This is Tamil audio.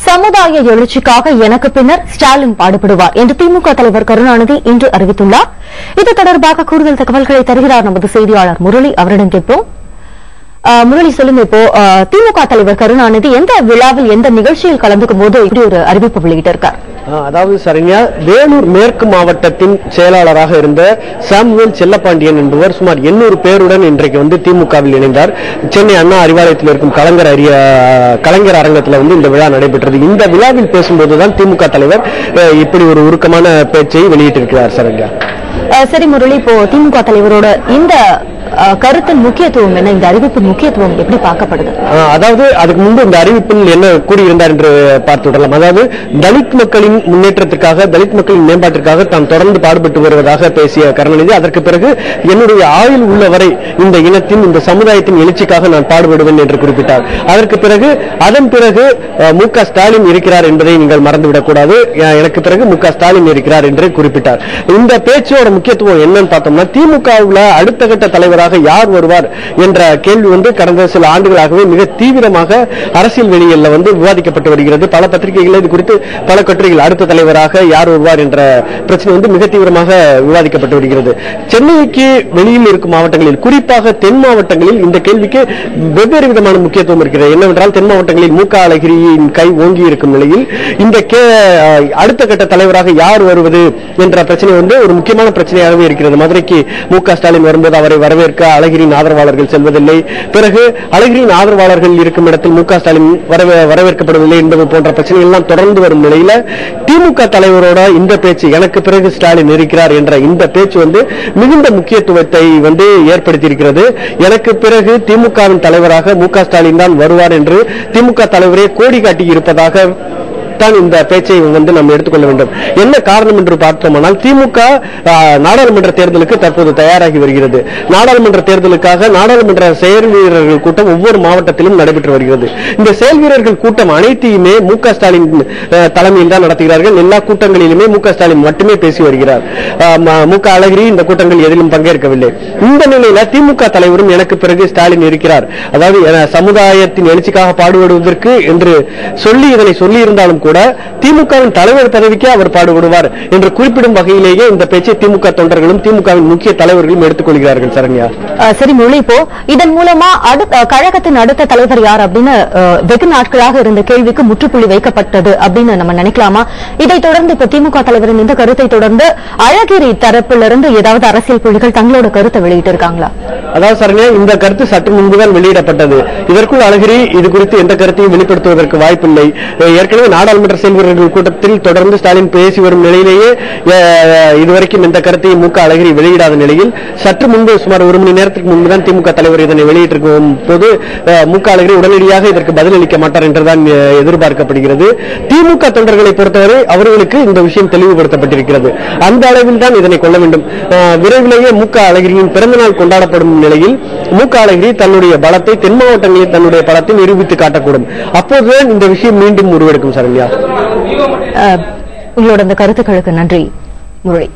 சமுதாய எழுச்சிக்காக எனக்கு பின்னர் ஸ்டாலின் பாடுபடுவார் என்று திமுக தலைவர் கருணாநிதி இன்று அறிவித்துள்ளார். இது தொடர்பாக கூடுதல் தகவல்களை தருகிறார் நமது செய்தியாளர் முரளி. அவரிடம் கேட்போம். முரளி, சொல்லுங்க, இப்போ திமுக தலைவர் கருணாநிதி எந்த விழாவில் எந்த நிகழ்ச்சியில் கலந்துக்கும் போது இப்படி ஒரு அறிவிப்பு வெளியிட்டிருக்கார்? அதாவது சரியா, வேலூர் மேற்கு மாவட்டத்தின் செயலாளராக இருந்த சாமுவேல் செல்லப்பாண்டியன் என்பவர் சுமார் 800 பேருடன் இன்றைக்கு திமுகவில் இணைந்தார். சென்னை அண்ணா அறிவாலயத்தில் இருக்கும் கலைஞர் அரங்கத்தில் இந்த விழா நடைபெற்றது. இந்த விழாவில் பேசும்போதுதான் திமுக தலைவர் இப்படி ஒரு உருக்கமான பேச்சை வெளியிட்டிருக்கிறார். சரிங்க. சரி முரளி, இப்போ திமுக தலைவரோட இந்த கருத்தின் முக்கியத்துவம் என்ன? இந்த அறிவிப்பின் முக்கியத்துவம் எப்படி பார்க்கப்படுது? அதாவது அதுக்கு முன்பு இந்த அறிவிப்பில் என்ன கூறியிருந்தார் என்று பார்த்து விடலாம். அதாவது தலித் மக்களின் முன்னேற்றத்திற்காக, தலித் மக்களின் மேம்பாட்டிற்காக தான் தொடர்ந்து பாடுபட்டு வருவதாக பேசிய கருணாநிதி, அதற்கு பிறகு என்னுடைய ஆயுள் உள்ளவரை இந்த இனத்தின், இந்த சமுதாயத்தின் எழுச்சிக்காக நான் பாடுபடுவேன் என்று குறிப்பிட்டார். அதன் பிறகு மு.க. ஸ்டாலின் இருக்கிறார் என்பதை நீங்கள் மறந்துவிடக்கூடாது. எனக்கு பிறகு மு.க. ஸ்டாலின் இருக்கிறார் என்று குறிப்பிட்டார். இந்த பேச்சோட முக்கியத்துவம் என்னன்னு பார்த்தோம்னா, திமுகவில் அடுத்த கட்ட தலைவராக யார் வருவார் என்ற கேள்வி கடந்த சில ஆண்டுகளாகவே மிக தீவிரமாக அரசியல் வெளியில் விவாதிக்கப்பட்டு வருகிறது. பல பத்திரிகைகள் இது குறித்து பல கட்டுரைகள், அடுத்த தலைவராக யார் வருவார் என்ற பிரச்சனை மிக தீவிரமாக விவாதிக்கப்பட்டு வருகிறது. சென்னைக்கு வெளியில் இருக்கும் மாவட்டங்களில், குறிப்பாக தென் மாவட்டங்களில் இந்த கேள்விக்கு வெவ்வேறு விதமான முக்கியத்துவம் இருக்கிறது. என்னவென்றால், தென் மாவட்டங்களில் மு.க. அழகிரியின் கை ஓங்கி இருக்கும் நிலையில் இந்த அடுத்த கட்ட தலைவராக யார் வருவது என்ற பிரச்சனை ஒரு முக்கியமான பிரச்சனையாகவே இருக்கிறது. மதுரைக்கு மு.க. ஸ்டாலின் வரும்போது அவரை வரவேற்க அழகிரியின் ஆதரவாளர்கள் செல்வதில்லை. பிறகு அழகிரியின் ஆதரவாளர்கள் இருக்கும் இடத்தில் மு.க. ஸ்டாலின் வரவேற்கப்படவில்லை என்பது போன்ற பிரச்சனைகள் எல்லாம் தொடர்ந்து வரும் நிலையில திமுக தலைவரோட இந்த பேச்சு, எனக்கு பிறகு ஸ்டாலின் இருக்கிறார் என்ற இந்த பேச்சு மிகுந்த முக்கியத்துவத்தை ஏற்படுத்தியிருக்கிறது. எனக்கு பிறகு திமுகவின் தலைவராக மு.க. ஸ்டாலின் தான் வருவார் என்று திமுக தலைவரே கோடி காட்டி இருப்பதாக இந்த பேச்சை நாம் எடுத்துக்கொள்ள வேண்டும். என்ன காரணம் என்று பார்த்தோம்னால், திமுக நாடாளுமன்ற தேர்தலுக்கு தற்போது தயாராகி வருகிறது. நாடாளுமன்ற தேர்தலுக்காக நாடாளுமன்ற செயல் வீரர்கள் கூட்டம் ஒவ்வொரு மாவட்டத்திலும் நடைபெற்று வருகிறது. இந்த செயல் வீரர்கள் கூட்டம் அனைத்தையுமே மு.க. ஸ்டாலின் தலைமையில் தான் நடத்துகிறார்கள். எல்லா கூட்டங்களிலுமே மு.க. ஸ்டாலின் மட்டுமே பேசி வருகிறார். மு.க. அழகிரி இந்த கூட்டங்கள் எதிலும் பங்கேற்கவில்லை. இந்த நிலையில திமுக தலைவரும் எனக்கு பிறகு ஸ்டாலின் இருக்கிறார், அதாவது சமுதாயத்தின் எழுச்சிக்காக பாடுபடுவதற்கு என்று இதனை சொல்லி இருந்தாலும் கூட திமுகவின் தலைவர் பதவிக்கு அவர் பாடுபடுவார் என்று குறிப்பிடும் வகையிலேயே இந்த பேச்சை திமுக தொண்டர்களும் திமுகவின் முக்கிய தலைவர்களும் எடுத்துக் கொள்கிறார்கள். சரண்யா, சரி முரளி, இப்போ இதன் மூலமா கழகத்தின் அடுத்த தலைவர் யார் அப்படின்னு வெகு நாட்களாக இருந்த கேள்விக்கு முற்றுப்புள்ளி வைக்கப்பட்டது அப்படின்னு நம்ம நினைக்கலாமா? இதைத் தொடர்ந்து இப்ப திமுக தலைவரின் இந்த கருத்தை தொடர்ந்து அழகிரி தரப்பிலிருந்து ஏதாவது அரசியல் புள்ளிகள் தங்களோட கருத்தை வெளியிட்டு இருக்காங்களா? அதாவது சரண்யா, இந்த கருத்து சற்று முன்புதான் வெளியிடப்பட்டது. இதற்குள் அழகிரி இது குறித்து எந்த கருத்தையும் வெளிப்படுத்துவதற்கு வாய்ப்பில்லை. ஏற்கனவே நாடாளுமன்ற செயல் வீரர்கள் கூட்டத்தில் தொடர்ந்து ஸ்டாலின் பேசி வரும் நிலையிலேயே இதுவரைக்கும் இந்த கருத்தை மு.க. அழகிரி வெளியிடாத நிலையில் சற்று முன்பு, சுமார் 1 மணி நேரத்துக்கு முன்புதான் திமுக தலைவர் இதனை வெளியிட்டிருக்கும் போது மு.க. அழகிரி உடனடியாக இதற்கு பதிலளிக்க மாட்டார் என்றுதான் எதிர்பார்க்கப்படுகிறது. திமுக தொண்டர்களை பொறுத்தவரை அவர்களுக்கு இந்த விஷயம் தெளிவுபடுத்தப்பட்டிருக்கிறது. அந்த அளவில் தான் இதனை கொள்ள வேண்டும். விரைவிலேயே மு.க. அழகிரியின் பிறந்தநாள் கொண்டாடப்படும் நிலையில் மு.க. அழகிரி தன்னுடைய பலத்தை தென் மாவட்டங்களில் தன்னுடைய பலத்தை நிரூபித்து காட்டக்கூடும். அப்போதுதான் இந்த விஷயம் மீண்டும் உருவெடுக்கும். சரண்யா, உங்களோட இந்த கருத்துக்களுக்கு நன்றி முரளி.